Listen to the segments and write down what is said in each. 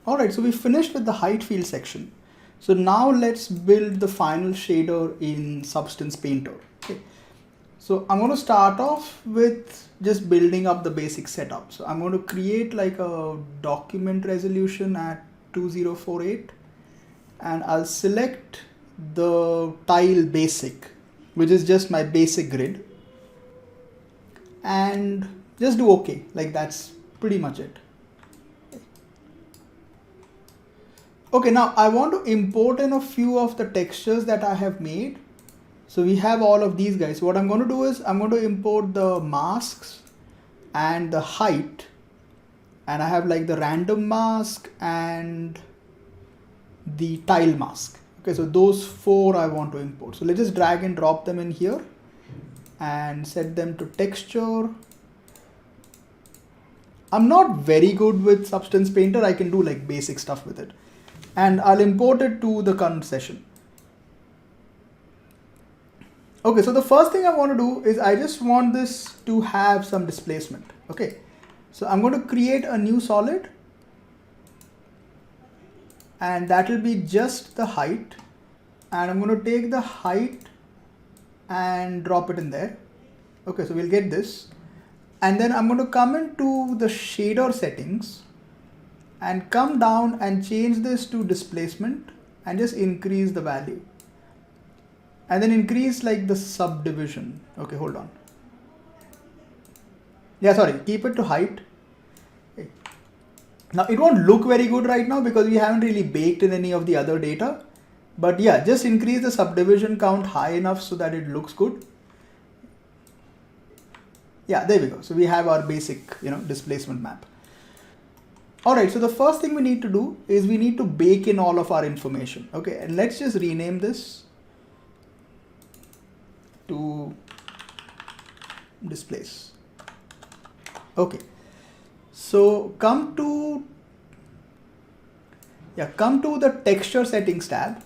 All right, so we finished with the height field section. So now let's build the final shader in Substance Painter. Okay. So I'm going to start off with just building up the basic setup. So I'm going to create like a document resolution at 2048 and I'll select the tile basic, which is just my basic grid, and just do OK. Like that's pretty much it. Okay, now I want to import in a few of the textures that I have made. So we have all of these guys. So what I'm going to do is I'm going to import the masks and the height, and I have like the random mask and the tile mask. Okay, so those four I want to import. So let's just drag and drop them in here and set them to texture. I'm not very good with Substance Painter. I can do like basic stuff with it. And I'll import it to the current session. Okay, so the first thing I want to do is I just want this to have some displacement. Okay, so I'm going to create a new solid and that will be just the height, and I'm going to take the height and drop it in there. Okay, so we'll get this, and then I'm going to come into the shader settings and come down and change this to displacement and just increase the value, and then increase like the subdivision. Okay, hold on. Yeah, sorry, keep it to height. Okay. Now it won't look very good right now because we haven't really baked in any of the other data, but yeah, just increase the subdivision count high enough so that it looks good. Yeah, there we go. So we have our basic, displacement map. All right, so the first thing we need to do is we need to bake in all of our information. Okay, and let's just rename this to displace. Okay, so come to the texture settings tab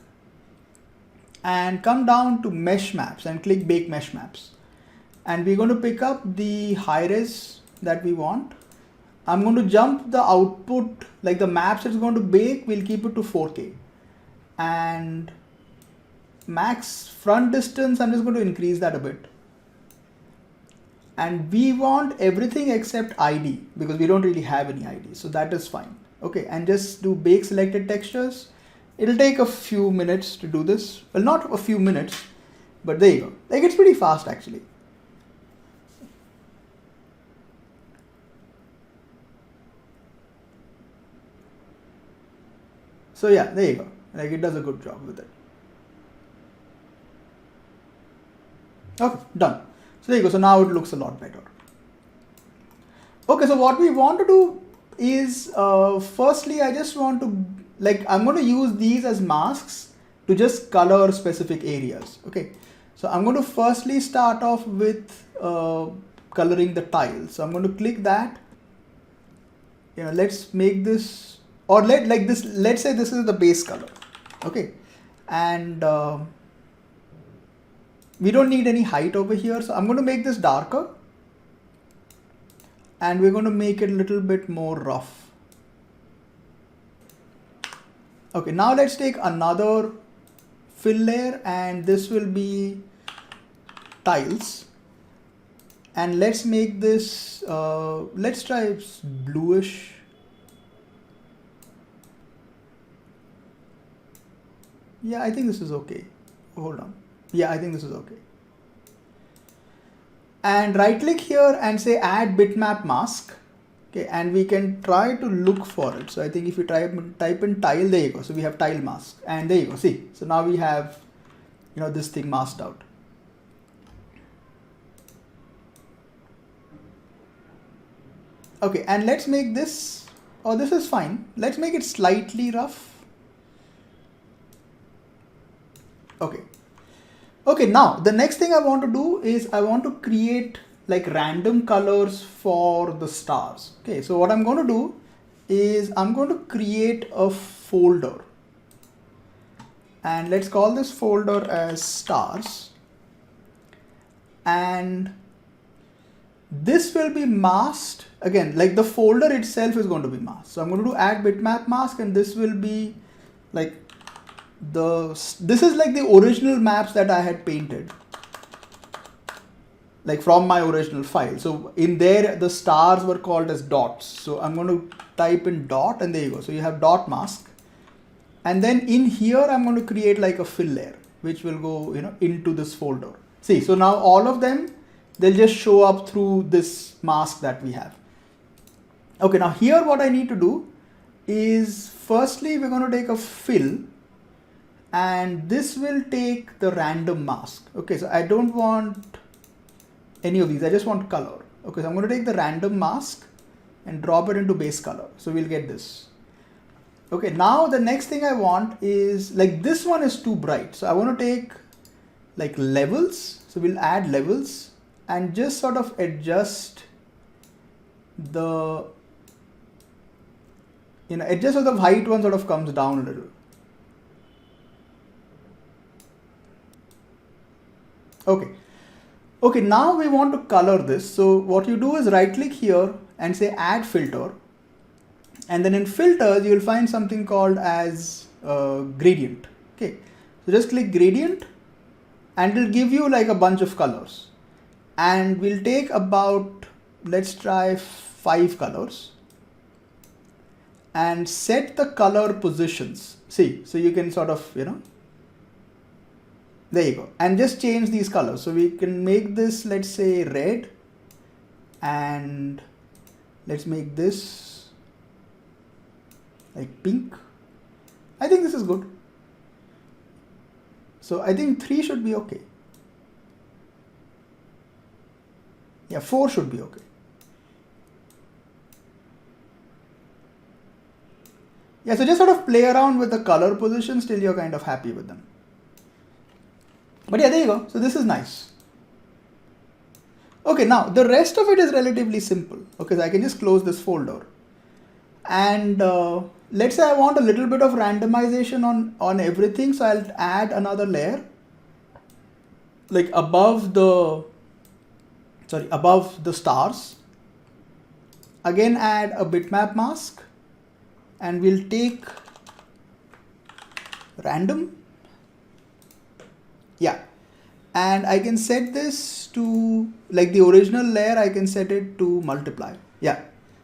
and come down to mesh maps and click bake mesh maps. And we're going to pick up the high res that we want. I'm going to jump the output, like the maps it's going to bake, we'll keep it to 4K. And max front distance, I'm just going to increase that a bit. And we want everything except ID because we don't really have any ID. So that is fine. Okay, and just do bake selected textures. It'll take a few minutes to do this. Well, not a few minutes, but there you go. Like it's pretty fast actually. So yeah, there you go. Like it does a good job with it. Okay, done. So there you go. So now it looks a lot better. Okay, so what we want to do is firstly, I just want to I'm going to use these as masks to just color specific areas. Okay, so I'm going to firstly start off with coloring the tile. So I'm going to click that. Let's make this. Or let's say this is the base color. Okay, and we don't need any height over here. So I'm going to make this darker and we're going to make it a little bit more rough. Okay, now let's take another fill layer and this will be tiles. And let's make this, let's try bluish. Yeah, I think this is okay. Hold on. Yeah, I think this is okay. And right click here and say add bitmap mask. Okay, and we can try to look for it. So I think if you type in tile, there you go. So we have tile mask and there you go. See, so now we have, this thing masked out. Okay, and let's make this, this is fine. Let's make it slightly rough. Okay. Okay, now the next thing I want to do is I want to create like random colors for the stars. Okay, so what I'm going to do is I'm going to create a folder and let's call this folder as stars, and this will be masked again, like the folder itself is going to be masked. So I'm going to do add bitmap mask, and this will be like this is like the original maps that I had painted, like from my original file. So in there, the stars were called as dots. So I'm going to type in dot, and there you go. So you have dot mask. And then in here, I'm going to create like a fill layer, which will go, into this folder. See, so now all of them, they'll just show up through this mask that we have. Okay, now here what I need to do is, firstly, we're going to take a fill, and this will take the random mask. Okay, so I don't want any of these, I just want color. Okay, so I'm going to take the random mask and drop it into base color. So we'll get this. Okay, now the next thing I want is, like, this one is too bright. So I want to take like levels. So we'll add levels and just sort of adjust the, adjust so the white one sort of comes down a little. Okay. Okay, now we want to color this. So what you do is right click here and say add filter. And then in filters, you'll find something called as gradient. Okay, so just click gradient and it'll give you like a bunch of colors. And we'll take about, let's try 5 colors and set the color positions. See, so you can sort of, there you go. And just change these colors. So we can make this, let's say red, and let's make this like pink. I think this is good. So I think 3 should be okay. Yeah, 4 should be okay. Yeah, so just sort of play around with the color positions till you're kind of happy with them. But yeah, there you go. So this is nice. Okay, now the rest of it is relatively simple. Okay, so I can just close this folder. And let's say I want a little bit of randomization on everything. So I'll add another layer, like above the stars. Again, add a bitmap mask, and we'll take random. Yeah, and I can set this to, like the original layer, I can set it to multiply. Yeah,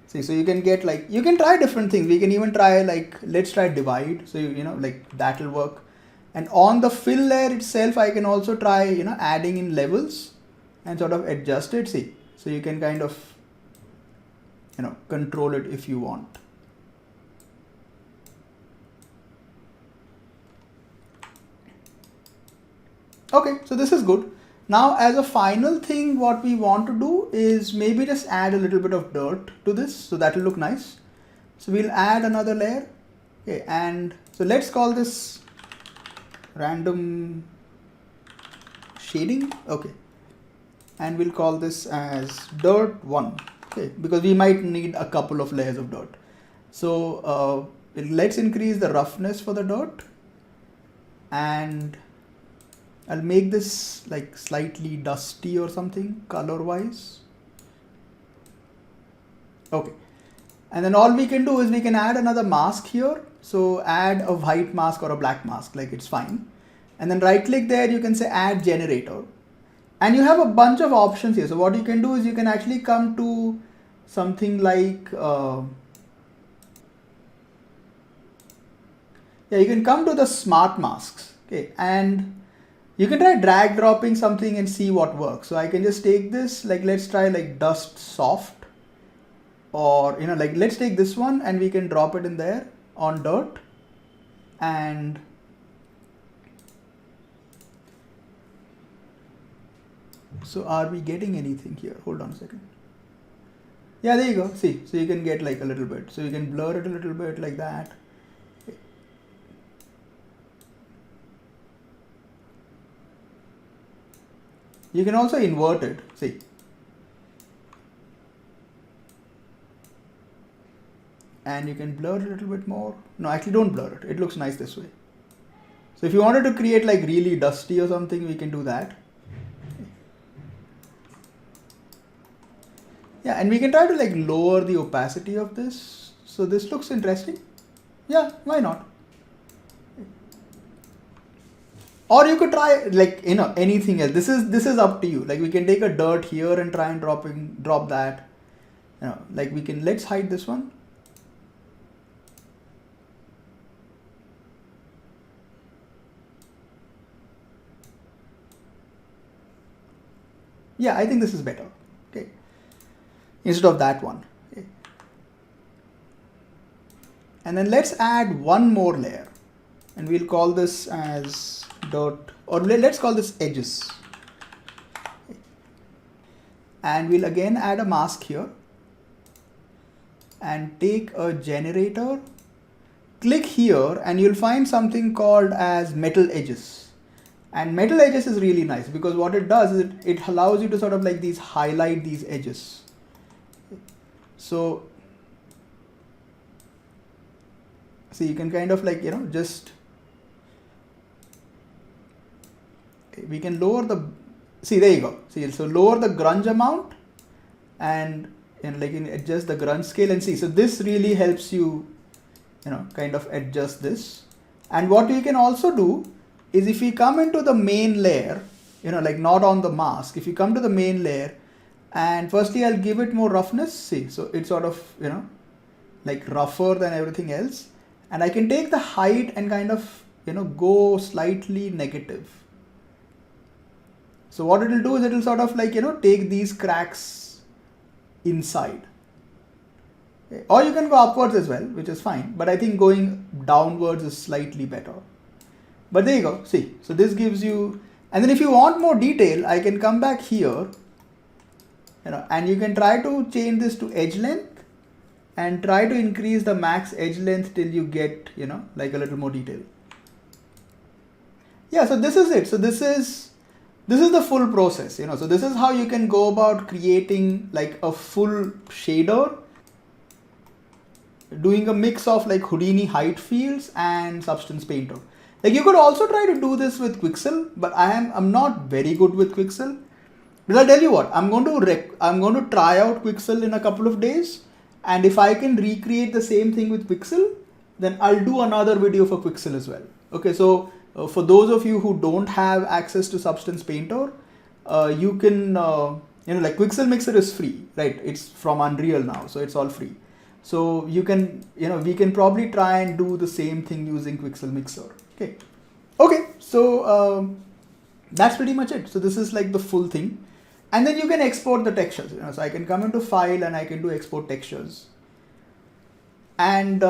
see, so you can get like, you can try different things. We can even try like, let's try divide. So, like that'll work. And on the fill layer itself, I can also try, adding in levels and sort of adjust it. See, so you can kind of, control it if you want. Okay, so this is good. Now, as a final thing, what we want to do is maybe just add a little bit of dirt to this, so that will look nice. So we'll add another layer. Okay, and so let's call this random shading. Okay, and we'll call this as dirt 1. Okay, because we might need a couple of layers of dirt. So let's increase the roughness for the dirt, and I'll make this like slightly dusty or something color wise. Okay, and then all we can do is we can add another mask here. So add a white mask or a black mask, like it's fine. And then right click there, you can say add generator. And you have a bunch of options here. So what you can do is you can actually come to something like, you can come to the smart masks. Okay, and you can try drag dropping something and see what works. So I can just take this, like let's try like dust soft, or like let's take this one and we can drop it in there on dirt. And so are we getting anything here? Hold on a second. Yeah, there you go. See, so you can get like a little bit. So you can blur it a little bit like that. You can also invert it, see. And you can blur it a little bit more. No, actually don't blur it. It looks nice this way. So if you wanted to create like really dusty or something, we can do that. Yeah, and we can try to like lower the opacity of this. So this looks interesting. Yeah, why not? Or you could try like, you know, anything else. This is up to you. Like we can take a dirt here and try and drop that. You know, like we can, let's hide this one. Yeah, I think this is better. Okay. Instead of that one. Okay. And then let's add one more layer. And we'll call this as dirt, or let's call this edges. And we'll again add a mask here. And take a generator. Click here and you'll find something called as metal edges. And metal edges is really nice because what it does is it allows you to sort of like highlight these edges. So you can kind of like, you know, just, we can lower the, see, there you go. See, so lower the grunge amount and like adjust the grunge scale and see. So this really helps you, you know, kind of adjust this. And what we can also do is if we come into the main layer, you know, like not on the mask, if you come to the main layer and firstly I'll give it more roughness, see, so it's sort of, you know, like rougher than everything else. And I can take the height and kind of, you know, go slightly negative. So what it will do is it will sort of like, you know, take these cracks inside. Okay. Or you can go upwards as well, which is fine. But I think going downwards is slightly better. But there you go. See, so this gives you, and then if you want more detail, I can come back here, you know, and you can try to change this to edge length and try to increase the max edge length till you get, you know, like a little more detail. Yeah, so this is it. So this is the full process, you know. So this is how you can go about creating like a full shader, doing a mix of like Houdini height fields and Substance Painter. Like you could also try to do this with Quixel, but I'm not very good with Quixel. But I'll tell you what, I'm going to try out Quixel in a couple of days, and if I can recreate the same thing with Quixel, then I'll do another video for Quixel as well. Okay, so for those of you who don't have access to Substance Painter, you can, you know, like Quixel Mixer is free, right? It's from Unreal now, so it's all free. So you can, you know, we can probably try and do the same thing using Quixel Mixer. Okay, so that's pretty much it. So this is like the full thing. And then you can export the textures. You know, so I can come into File and I can do Export Textures. And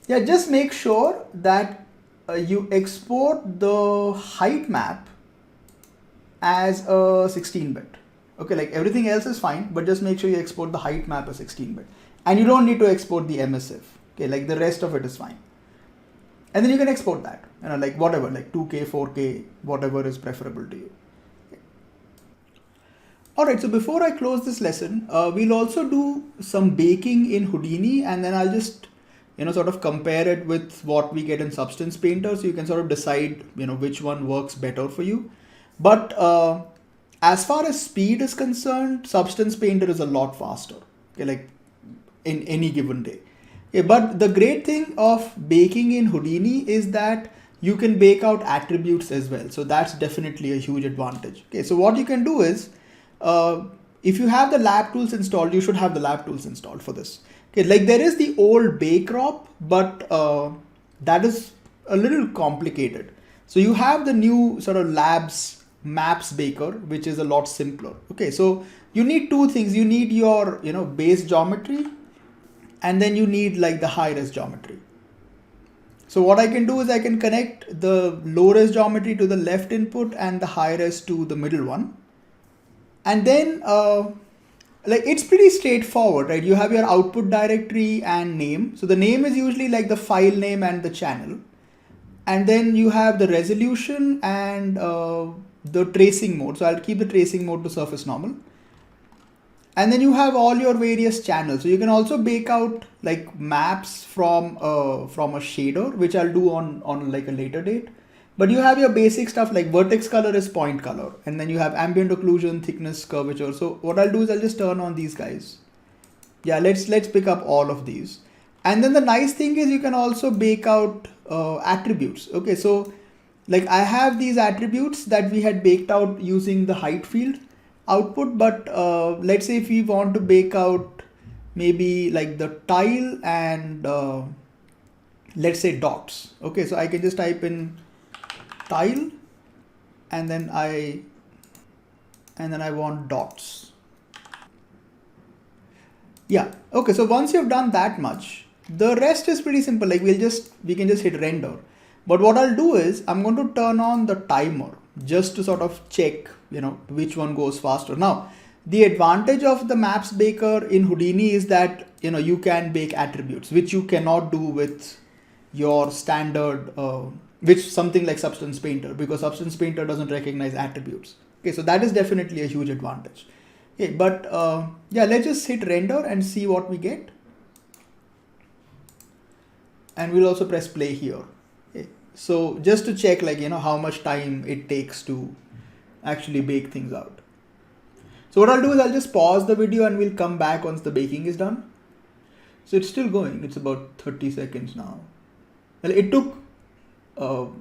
yeah, just make sure that you export the height map as a 16-bit. Okay, like everything else is fine, but just make sure you export the height map as 16-bit. And you don't need to export the emissive. Okay, like the rest of it is fine. And then you can export that, you know, like whatever, like 2K, 4K, whatever is preferable to you. Alright, so before I close this lesson, we'll also do some baking in Houdini, and then I'll just, you know, sort of compare it with what we get in Substance Painter, so you can sort of decide, you know, which one works better for you. But as far as speed is concerned, Substance Painter is a lot faster, okay, like in any given day. Okay, but the great thing of baking in Houdini is that you can bake out attributes as well. So that's definitely a huge advantage. Okay, so what you can do is, if you have the lab tools installed, you should have the lab tools installed for this. Okay, like there is the old Bakerop, but that is a little complicated. So you have the new sort of labs maps baker, which is a lot simpler. Okay, so you need two things. You need your, you know, base geometry, and then you need like the high res geometry. So what I can do is I can connect the low res geometry to the left input and the high res to the middle one. And then like it's pretty straightforward, right? You have your output directory and name. So the name is usually like the file name and the channel. And then you have the resolution and the tracing mode. So I'll keep the tracing mode to surface normal. And then you have all your various channels. So you can also bake out like maps from a shader, which I'll do on like a later date. But you have your basic stuff like vertex color is point color, and then you have ambient occlusion, thickness, curvature. So what I'll do is I'll just turn on these guys. Yeah, let's pick up all of these. And then the nice thing is you can also bake out attributes. Okay, so like I have these attributes that we had baked out using the height field output, but let's say if we want to bake out maybe like the tile and let's say dots. Okay, so I can just type in tile and then I want dots. Yeah, okay, so once you've done that much, the rest is pretty simple. Like we can just hit render. But what I'll do is I'm going to turn on the timer just to sort of check, which one goes faster. Now, the advantage of the maps baker in Houdini is that, you can bake attributes, which you cannot do with your standard, which something like Substance Painter, because Substance Painter doesn't recognize attributes. Okay, so that is definitely a huge advantage. Okay, but yeah, let's just hit render and see what we get. And we'll also press play here. Okay, so just to check, like, how much time it takes to actually bake things out. So what I'll do is I'll just pause the video and we'll come back once the baking is done. So it's still going. It's about 30 seconds now. Well, it took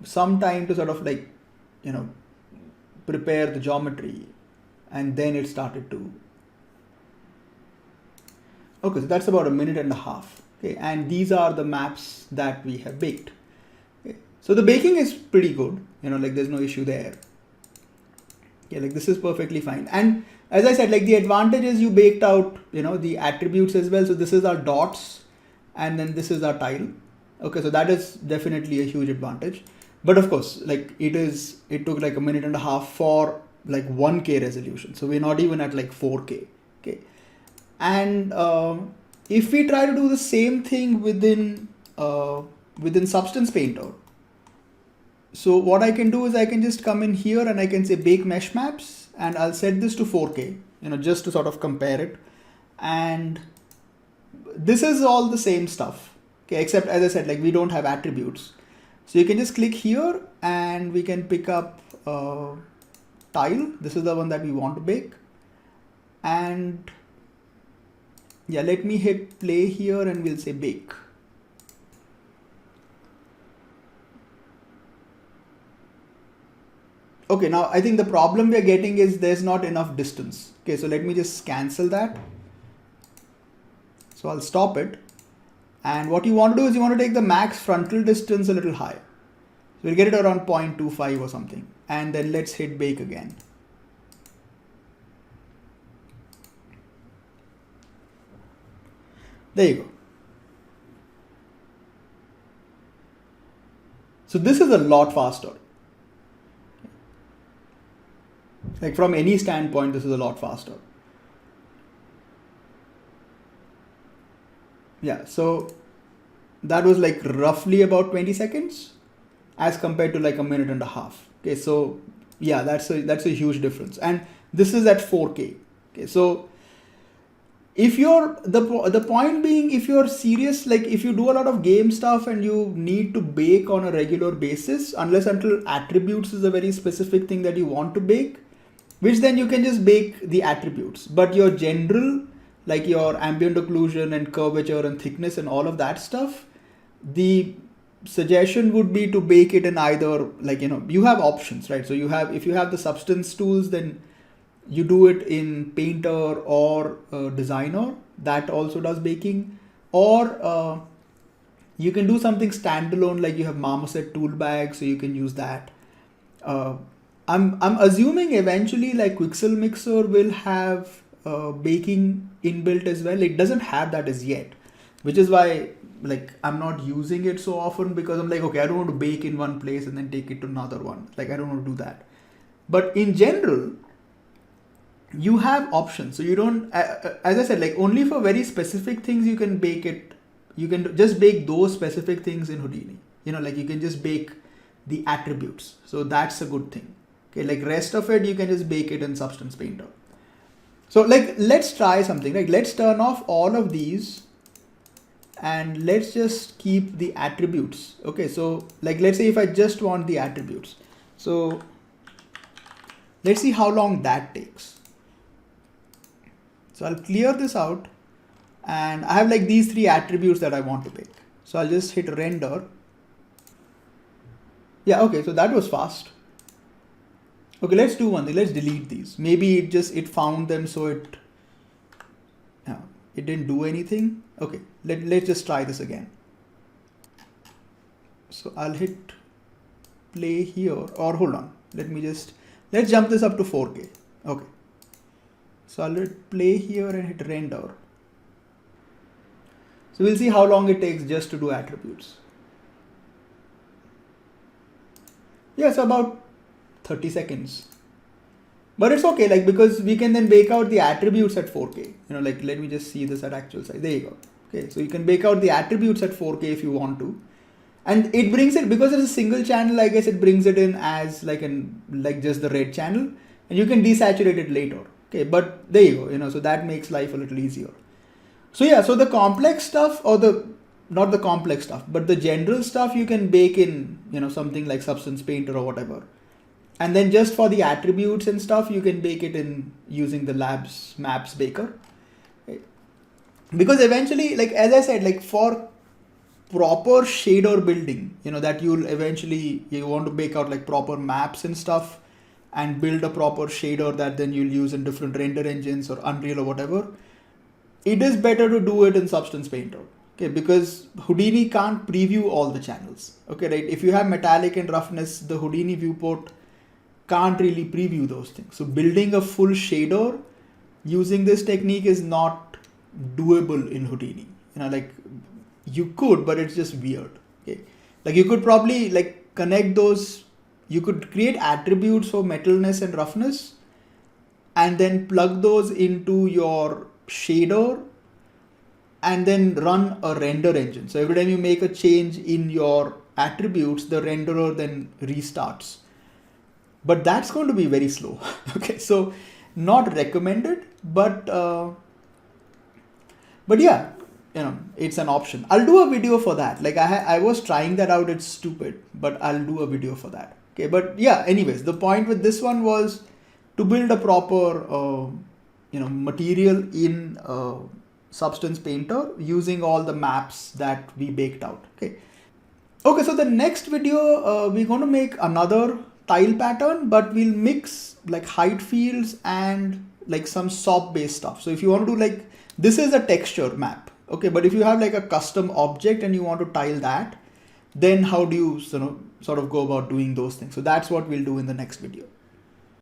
some time to sort of like, prepare the geometry, and then it started to. Okay, so that's about 1.5 minutes. Okay, and these are the maps that we have baked. Okay, so the baking is pretty good. Like there's no issue there. Yeah, like this is perfectly fine. And as I said, like the advantage is you baked out, the attributes as well. So this is our dots, and then this is our tile. Okay, so that is definitely a huge advantage. But of course, like it took like 1.5 minutes for like 1K resolution. So we're not even at like 4K. Okay. And if we try to do the same thing within Substance Painter, so what I can do is I can just come in here and I can say bake mesh maps, and I'll set this to 4K, just to sort of compare it. And this is all the same stuff. Okay, except as I said, like we don't have attributes. So you can just click here and we can pick up tile. This is the one that we want to bake. And yeah, let me hit play here and we'll say bake. Okay, now I think the problem we're getting is there's not enough distance. Okay, so let me just cancel that. So I'll stop it. And what you want to do is you want to take the max frontal distance a little higher. So we'll get it around 0.25 or something. And then let's hit bake again. There you go. So this is a lot faster. Like from any standpoint, this is a lot faster. Yeah, so that was like roughly about 20 seconds as compared to like 1.5 minutes. Okay, so yeah, that's a huge difference. And this is at 4K. Okay, so if you're the point being, if you're serious, like if you do a lot of game stuff and you need to bake on a regular basis, unless until attributes is a very specific thing that you want to bake, which then you can just bake the attributes. But your general, like your ambient occlusion and curvature and thickness and all of that stuff, the suggestion would be to bake it in either, like, you have options, right? So if you have the substance tools, then you do it in Painter or Designer, that also does baking, or you can do something standalone, like you have Marmoset tool bag, so you can use that. I'm assuming eventually like Quixel Mixer will have baking inbuilt as well. It doesn't have that as yet, which is why like I'm not using it so often, because I'm like, okay, I don't want to bake in one place and then take it to another one. Like I don't want to do that. But in general, you have options. So you don't, as I said, like only for very specific things you can bake it. You can just bake those specific things in Houdini. Like you can just bake the attributes. So that's a good thing. Okay, like rest of it, you can just bake it in Substance Painter. So like, let's try something. Like let's turn off all of these and let's just keep the attributes. Okay, so like let's say if I just want the attributes, so let's see how long that takes. So I'll clear this out, and I have like these 3 attributes that I want to pick. So I'll just hit render. Yeah, okay, so that was fast. Okay, let's do one thing. Let's delete these. Maybe it found them, so it didn't do anything. Okay, let's just try this again. So I'll hit play here, or hold on. Let's jump this up to 4K. Okay. So I'll hit play here and hit render. So we'll see how long it takes just to do attributes. Yeah, so about 30 seconds. But it's okay, like, because we can then bake out the attributes at 4K. You know, like, let me just see this at actual size. There you go. Okay, so you can bake out the attributes at 4K if you want to. And it brings it, because it's a single channel, I guess it brings it in as like just the red channel. And you can desaturate it later. Okay, but there you go, you know, so that makes life a little easier. So yeah, so the complex stuff, or not the complex stuff, but the general stuff you can bake in, you know, something like Substance Painter or whatever. And then just for the attributes and stuff, you can bake it in using the Labs Maps Baker. Okay. Because eventually, like, as I said, like for proper shader building, you know, that you want to bake out like proper maps and stuff and build a proper shader that then you'll use in different render engines or Unreal or whatever. It is better to do it in Substance Painter. Okay, because Houdini can't preview all the channels. Okay, right? If you have metallic and roughness, the Houdini viewport can't really preview those things. So building a full shader using this technique is not doable in Houdini. You know, like you could, but it's just weird. Okay, like you could probably like connect those. You could create attributes for metalness and roughness, and then plug those into your shader, and then run a render engine. So every time you make a change in your attributes, the renderer then restarts. But that's going to be very slow. Okay, so not recommended, but yeah, you know, it's an option. I'll do a video for that. Like I was trying that out. It's stupid, but I'll do a video for that. Okay, but yeah, anyways, the point with this one was to build a proper, material in Substance Painter using all the maps that we baked out. Okay. Okay, so the next video, we're going to make another tile pattern, but we'll mix like height fields and like some SOP based stuff. So if you want to do like, this is a texture map. Okay, but if you have like a custom object and you want to tile that, then how do you sort of go about doing those things? So that's what we'll do in the next video.